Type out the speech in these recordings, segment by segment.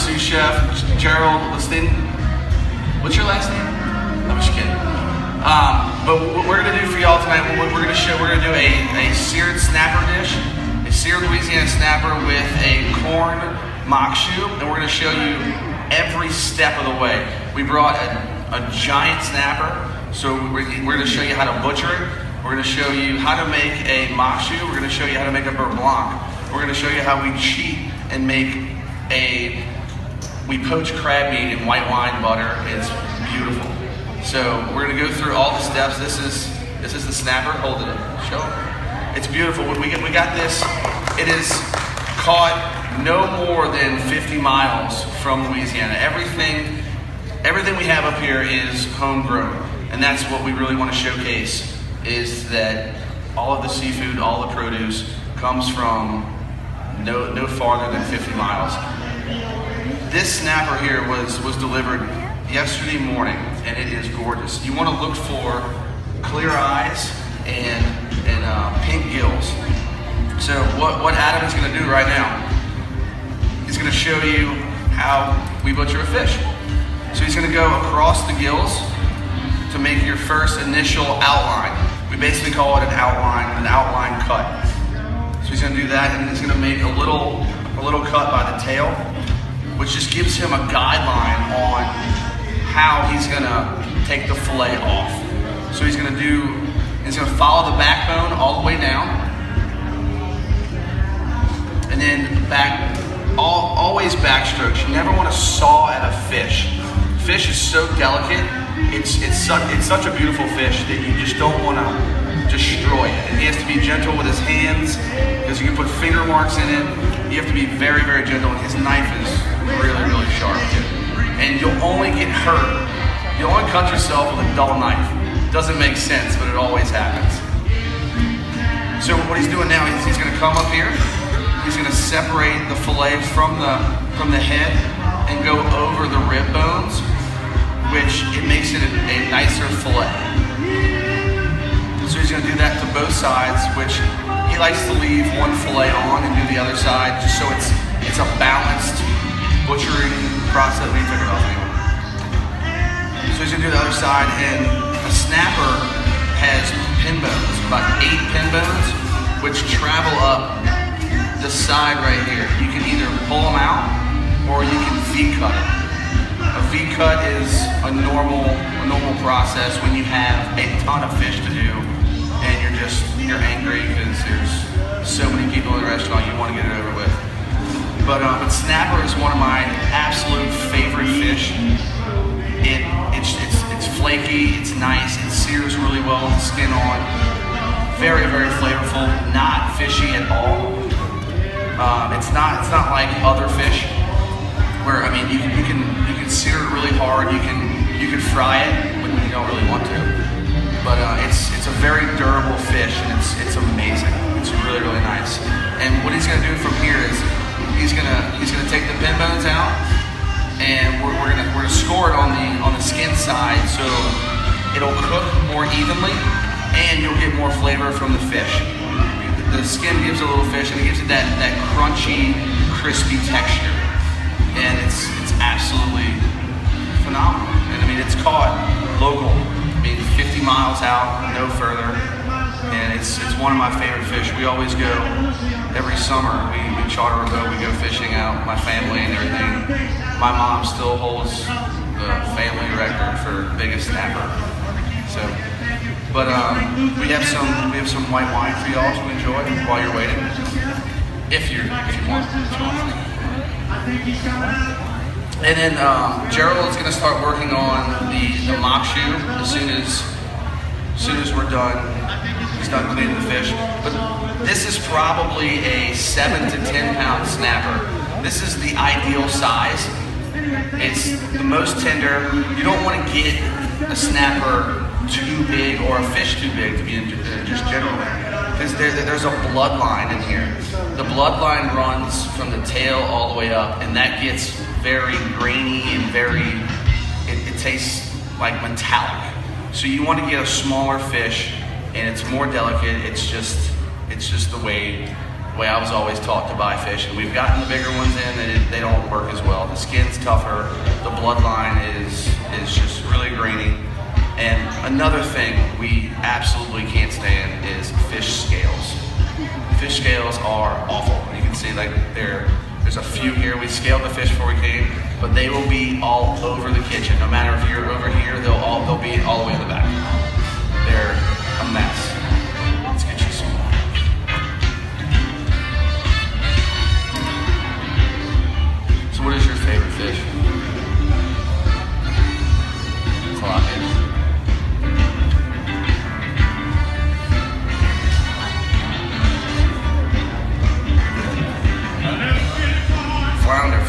sous chef, Gerald. What's your last name? I'm just kidding. But what we're gonna do for y'all tonight, we're gonna do a seared snapper dish, a seared Louisiana snapper with a corn mock shoe, and we're gonna show you every step of the way. We brought a giant snapper, so we're gonna show you how to butcher it. We're gonna show you how to make a mock shoe. We're gonna show you how to make a beurre blanc. We're gonna show you how we cheat and make we poach crab meat in white wine butter. It's beautiful. So we're gonna go through all the steps. This is the snapper. Hold it up. Show it. It's beautiful. We got this. It is caught no more than 50 miles from Louisiana. Everything we have up here is homegrown, and that's what we really want to showcase. Is that all of the seafood, all the produce comes from no farther than 50 miles. This snapper here was delivered yesterday morning, and it is gorgeous. You want to look for clear eyes and pink gills. So what Adam is going to do right now, he's going to show you how we butcher a fish. So he's going to go across the gills to make your first initial outline. We basically call it an outline cut. So he's going to do that, and he's going to make a little cut by the tail, which just gives him a guideline on how he's going to take the fillet off. So he's going to follow the backbone all the way down, and then always backstrokes. You never want to saw at a fish. Fish is so delicate. It's such a beautiful fish that you just don't want to destroy it. And he has to be gentle with his hands because you can put finger marks in it. You have to be very, very gentle, and his knife is really, really sharp too. And you'll only get hurt. You'll only cut yourself with a dull knife. Doesn't make sense, but it always happens. So what he's doing now is he's going to come up here. He's going to separate the fillet from the head and go over the rib bones, which it makes it a nicer fillet. So he's going to do that to both sides, which he likes to leave one fillet on and do the other side, just so it's a balanced butchering process. Let me take it off anyway. So he's going to do the other side, and a snapper has pin bones, about 8 pin bones, which travel up the side right here. You can either pull them out or you can V-cut it. A V-cut is a normal process when you have a ton of fish to do and you're angry because there's so many people in the restaurant, you want to get it over with. But snapper is one of my absolute favorite fish. It's flaky, it's nice, it sears really well with the skin on. Very, very flavorful, not fishy at all. It's not like other fish where, I mean, you can sear it really hard, you can fry it when you don't really want to. But it's a very durable fish, and it's amazing. It's really, really nice. And what he's gonna do from here is he's gonna take the pin bones out, and we're gonna score it on the skin side, so it'll cook more evenly, and you'll get more flavor from the fish. The skin gives a little fish, and it gives it that crunchy, crispy texture, and it's absolutely phenomenal. And I mean, it's caught local. I mean, 50 miles out, no further, and it's one of my favorite fish. We always go every summer. We charter a boat, we go fishing out, my family and everything. My mom still holds the family record for biggest snapper. So, but we have some white wine for y'all to enjoy while you're waiting, if you want. And then Gerald is going to start working on the mock shoe as soon as we're done. He's done cleaning the fish. But this is probably a 7 to 10 pound snapper. This is the ideal size. It's the most tender. You don't want to get a snapper too big or a fish too big to be just generally, because there's a bloodline in here. The bloodline runs from the tail all the way up, and that gets very grainy and it tastes like metallic. So you want to get a smaller fish, and it's more delicate. It's just the way the way I was always taught to buy fish. And we've gotten the bigger ones in, and they don't work as well. The skin's tougher, the bloodline is just really grainy. And another thing we absolutely can't stand is fish scales. Fish scales are awful. You can see like there's a few here. We scaled the fish before we came, but they will be all over the kitchen. No matter if you're over here, they'll be all the way in the back. They're a mess. Let's get you some more. So what is your favorite fish? Tilapia.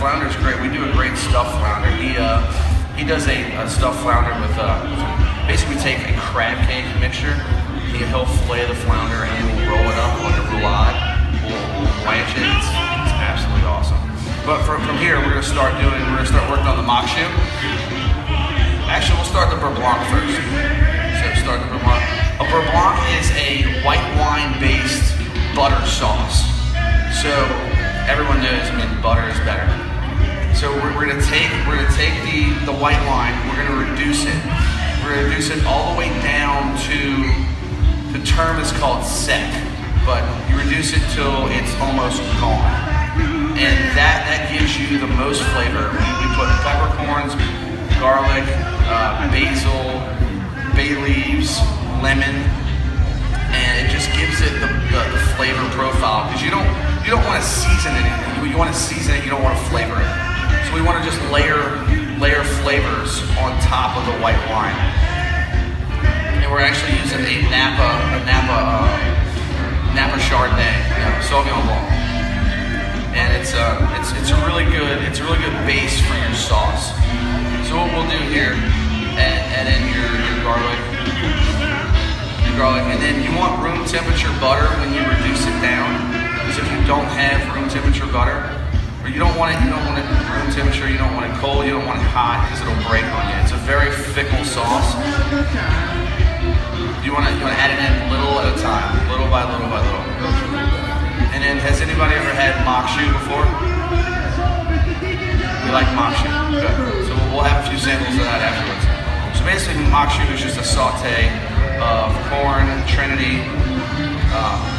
Flounder's great. We do a great stuffed flounder. He does a stuffed flounder with basically we take a crab cake mixture. He'll fillet the flounder and we'll roll it up like a roulade. We'll blanch it. It's absolutely awesome. But from here we're gonna start working on the makshu. Actually, we'll start the beurre blanc first. So start the beurre blanc. A beurre blanc is a white wine based butter sauce. So everyone knows, I mean, butter is better. So we're gonna take the white wine, we're gonna reduce it. We're gonna reduce it all the way down to, the term is called sec, but you reduce it till it's almost gone. And that gives you the most flavor. We put peppercorns, garlic, basil, bay leaves, lemon, and it just gives it the flavor profile. Because you don't want to season anything. You want to season it, you don't want to flavor it. So we want to just layer flavors on top of the white wine. And we're actually using a Napa Chardonnay, Sauvignon Blanc. And it's a really good base for your sauce. So what we'll do here, add in your garlic, and then you want room temperature butter when you reduce it down. Because if you don't have room temperature butter, or you don't want it room temperature, you don't want it cold, you don't want it hot, because it'll break on you. It's a very fickle sauce. You want to add it in little at a time, little by little by little. And then, has anybody ever had makshu before? We like makshu. Good. So we'll have a few samples of that afterwards. So basically, makshu is just a saute of corn, trinity,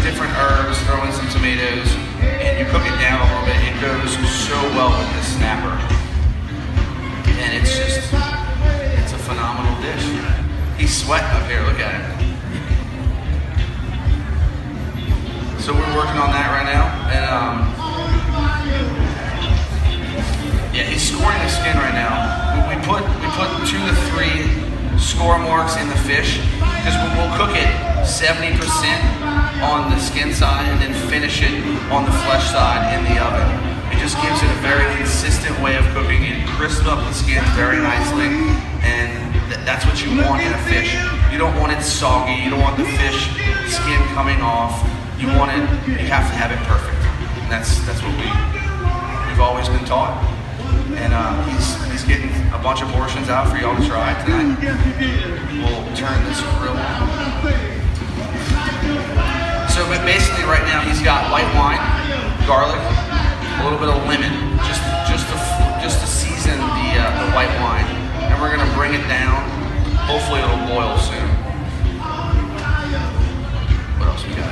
different herbs, throw in some tomatoes, and you cook it down a little bit. It goes so well with this snapper. And it's a phenomenal dish. He's sweating up here, look at him. So we're working on that right now. And yeah, he's scoring the skin right now. We put 2 to 3 score marks in the fish, because we'll cook it 70% on the skin side and then finish it on the flesh side in the oven. It just gives it a very consistent way of cooking it, crisps up the skin very nicely, and that's what you want in a fish. You don't want it soggy, you don't want the fish skin coming off. You have to have it perfect. And that's what we've always been taught. And he's getting a bunch of portions out for y'all to try tonight. We'll turn this grill on. So but basically right now he's got white wine, garlic, a little bit of lemon, just to season the white wine. And we're gonna bring it down. Hopefully it'll boil soon. What else we got?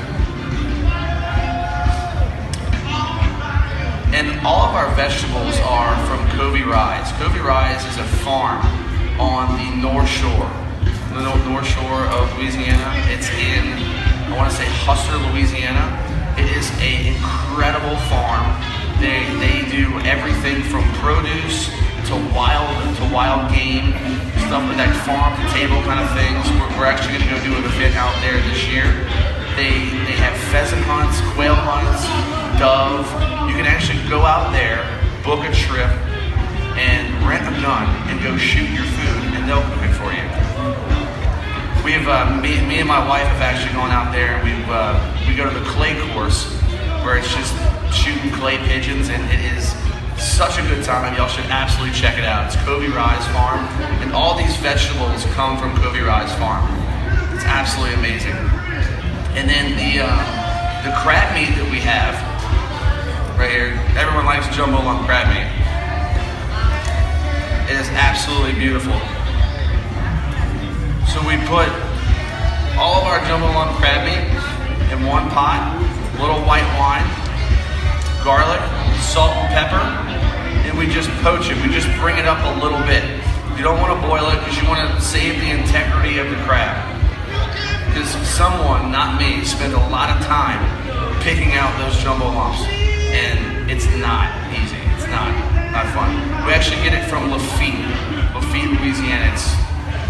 And all of our vegetables are from Covey Rise. Covey Rise is a farm on the North Shore of Louisiana. It's in, I want to say, Hustler, Louisiana. It is an incredible farm. They do everything from produce to wild game, stuff like that, farm to table kind of things. We're actually going to go do an event out there this year. They have pheasant hunts, quail hunts, dove. You can actually go out there, book a trip, and rent a gun and go shoot your food, and they'll cook it for you. We've me and my wife have actually gone out there, and we go to the clay course where it's just shooting clay pigeons, and it is such a good time. Y'all should absolutely check it out. It's Covey Rise Farm, and all these vegetables come from Covey Rise Farm. It's absolutely amazing. And then the crab meat that we have right here. Everyone likes jumbo lump crab meat. It is absolutely beautiful. So we put all of our jumbo lump crab meat in one pot, a little white wine, garlic, salt and pepper, and we just poach it. We just bring it up a little bit. You don't want to boil it because you want to save the integrity of the crab. Because someone, not me, spent a lot of time picking out those jumbo lumps, and it's not easy. It's not fun. We actually get it from LeForet, Louisiana. It's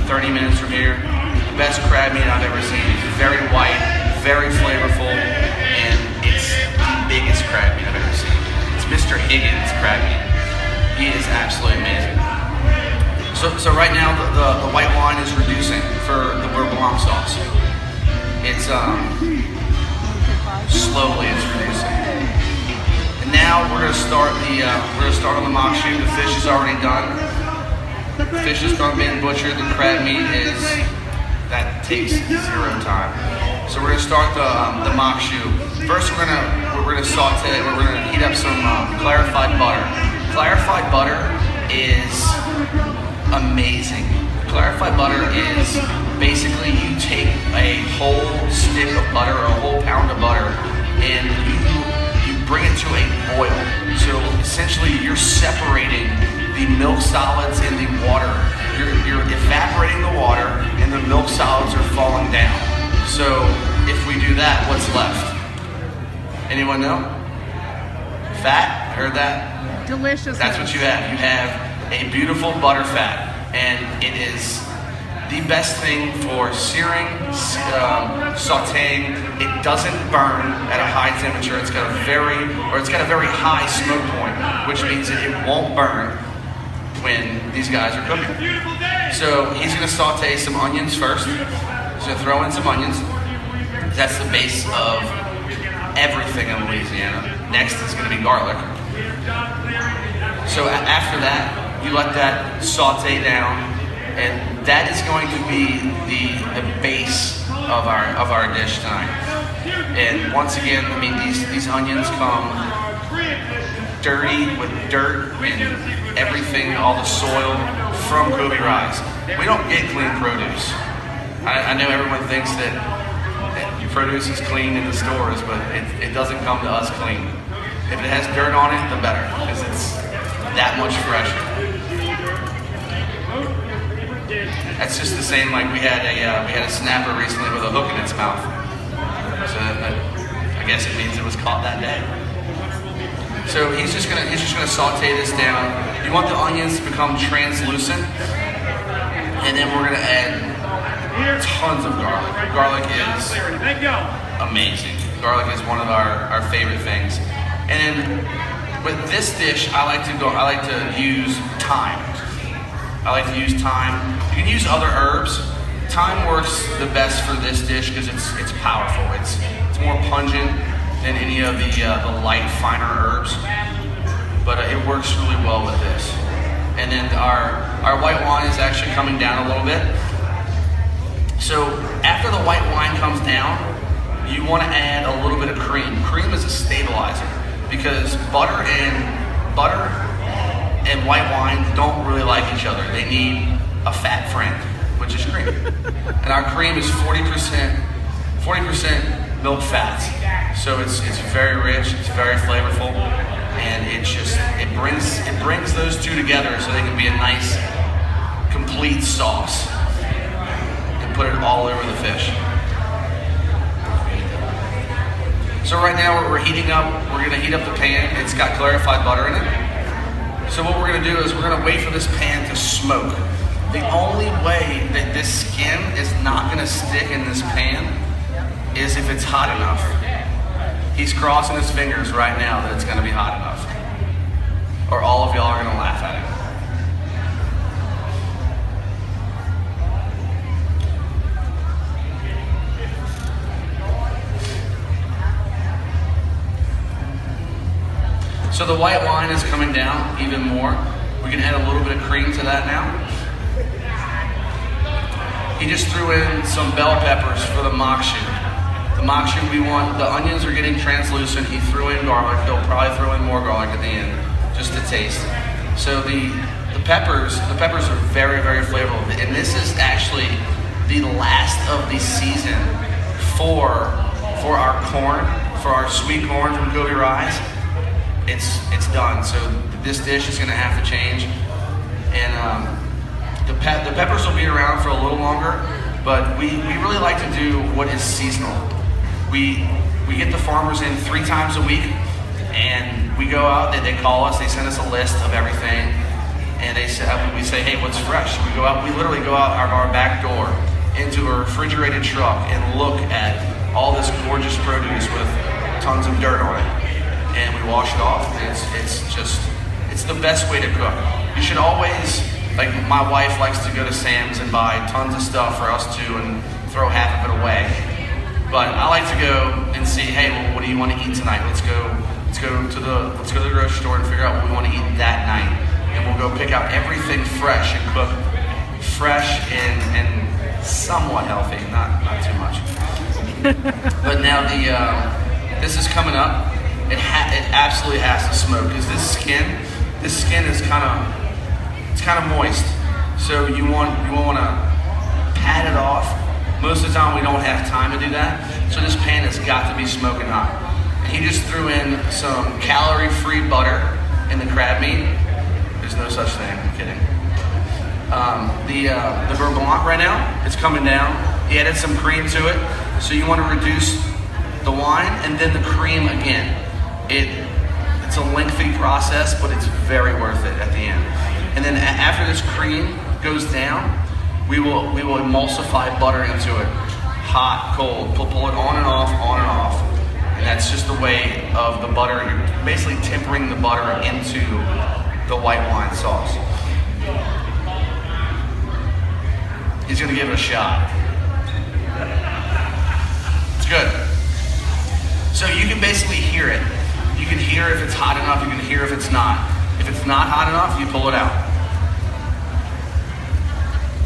30 minutes from here. The best crab meat I've ever seen. It's very white, very flavorful, and it's the biggest crab meat I've ever seen. It's Mr. Higgins crab meat. He is absolutely amazing. So right now the white wine is reducing for the beurre blanc sauce. It's slowly it's reducing. And now we're gonna start on the mock shoot. The fish is already done. The fish is done being butchered. The crab meat that takes 0 time. So we're gonna start the mock shoot. First we're gonna saute. We're gonna heat up some clarified butter. Clarified butter is amazing. Clarified butter is basically you take a whole stick of butter or a whole pound of butter and you bring it to a boil. So essentially you're separating the milk solids in the water. You're evaporating the water and the milk solids are falling down. So if we do that, what's left? Anyone know? Fat? Heard that? Delicious. That's what you have. You have a beautiful butter fat, and it is the best thing for searing, sauteing. It doesn't burn at a high temperature. It's got a very high smoke point, which means that it won't burn when these guys are cooking. So he's gonna saute some onions first. He's gonna throw in some onions. That's the base of everything in Louisiana. Next is gonna be garlic. So after that, you let that saute down, and that is going to be the base of our dish tonight. And once again, I mean these onions come dirty with dirt and everything, all the soil from Kobe Rise. We don't get clean produce. I know everyone thinks that produce is clean in the stores, but it doesn't come to us clean. If it has dirt on it, the better, because it's that much fresher. That's just the same like we had a snapper recently with a hook in its mouth. So I guess it means it was caught that day. So he's just gonna saute this down. You want the onions to become translucent, and then we're gonna add tons of garlic. Garlic is amazing. Garlic is one of our favorite things. And then with this dish, I like to use thyme. I like to use thyme. You can use other herbs. Thyme works the best for this dish because it's powerful. It's more pungent than any of the light, finer herbs. But it works really well with this. And then our white wine is actually coming down a little bit. So after the white wine comes down, you want to add a little bit of cream. Cream is a stabilizer because butter and white wine don't really like each other. They need a fat friend, which is cream. And our cream is 40% milk fats. So it's very rich, it's very flavorful, and it brings those two together so they can be a nice complete sauce. And put it all over the fish. So right now we're heating up, we're gonna heat up the pan. It's got clarified butter in it. So what we're gonna do is we're gonna wait for this pan to smoke. The only way that this skin is not gonna stick in this pan is if it's hot enough. He's crossing his fingers right now that it's gonna be hot enough. Or all of y'all are gonna laugh at him. So the white wine is coming down even more. We can add a little bit of cream to that now. He just threw in some bell peppers for the mock shoot. The mock shoe, the onions are getting translucent. He threw in garlic. He'll probably throw in more garlic at the end, just to taste. So the peppers are very, very flavorful. And this is actually the last of the season for our corn, for our sweet corn from Kobe Rise. It's done. So this dish is gonna have to change. And the peppers will be around for a little longer, but we really like to do what is seasonal. We get the farmers in 3 times a week, and we go out, they call us, they send us a list of everything, and we say, hey, what's fresh? We literally go out our back door into a refrigerated truck and look at all this gorgeous produce with tons of dirt on it. And we wash it off. It's the best way to cook. You should always, like my wife likes to go to Sam's and buy tons of stuff for us to and throw half of it away. But I like to go and see, hey, well, what do you want to eat tonight? Let's go to the grocery store and figure out what we want to eat that night. And we'll go pick out everything fresh and cook fresh and somewhat healthy, not too much. But now this is coming up. It absolutely has to smoke because this skin is kind of moist. So you want to pat it off. Most of the time we don't have time to do that. So this pan has got to be smoking hot. And he just threw in some calorie-free butter in the crab meat. There's no such thing, I'm kidding. The beurre blanc right now, it's coming down. He added some cream to it. So you want to reduce the wine and then the cream again. It's a lengthy process, but it's very worth it at the end. And then after this cream goes down, we will emulsify butter into it. Hot, cold, pull it on and off, And that's just the way of the butter. You're basically tempering the butter into the white wine sauce. He's gonna give it a shot. It's good. So you can basically hear it. You can hear if it's hot enough, you can hear if it's not. If it's not hot enough, you pull it out.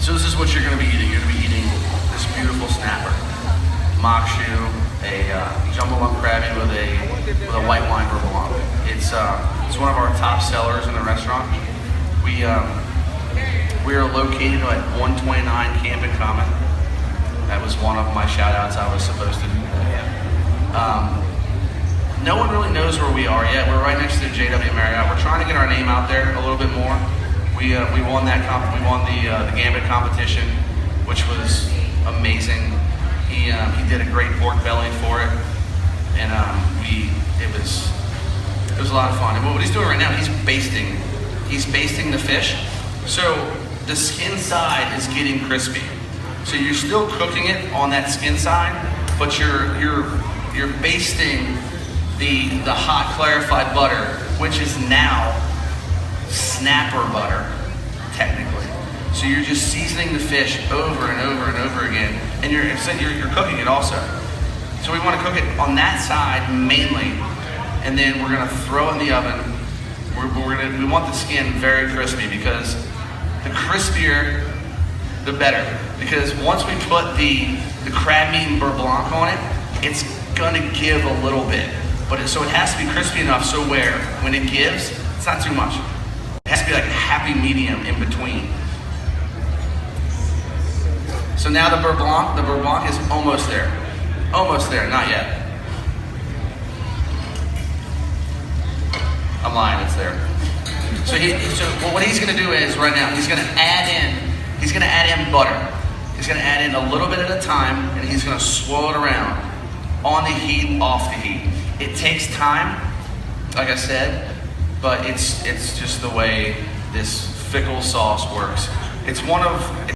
So this is what you're gonna be eating. You're gonna be eating this beautiful snapper. Mock shoe, a jumbo lump crabby with a white wine beurre blanc. It's one of our top sellers in the restaurant. We are located at 129 Camden Common. That was one of my shout outs I was supposed to do. No one really knows where we are yet. We're right next to the JW Marriott. We're trying to get our name out there a little bit more. We won the Gambit competition, which was amazing. He did a great pork belly for it, and it was a lot of fun. And what he's doing right now, he's basting the fish. So the skin side is getting crispy. So you're still cooking it on that skin side, but you're basting the hot clarified butter, which is now snapper butter, technically. So you're just seasoning the fish over and over and over again, and you're cooking it also. So we want to cook it on that side mainly, and then we're going to throw it in the oven. We want the skin very crispy because the crispier, the better. Because once we put the crab meat and beurre blanc on it, it's going to give a little bit. So it has to be crispy enough so where when it gives, it's not too much. It has to be like a happy medium in between. So now the beurre blanc is almost there. Almost there, not yet. I'm lying, it's there. So what he's gonna do is right now, he's gonna add in butter. He's gonna add in a little bit at a time, and he's gonna swirl it around on the heat, off the heat. It takes time, like I said, but it's just the way this fickle sauce works. It's one of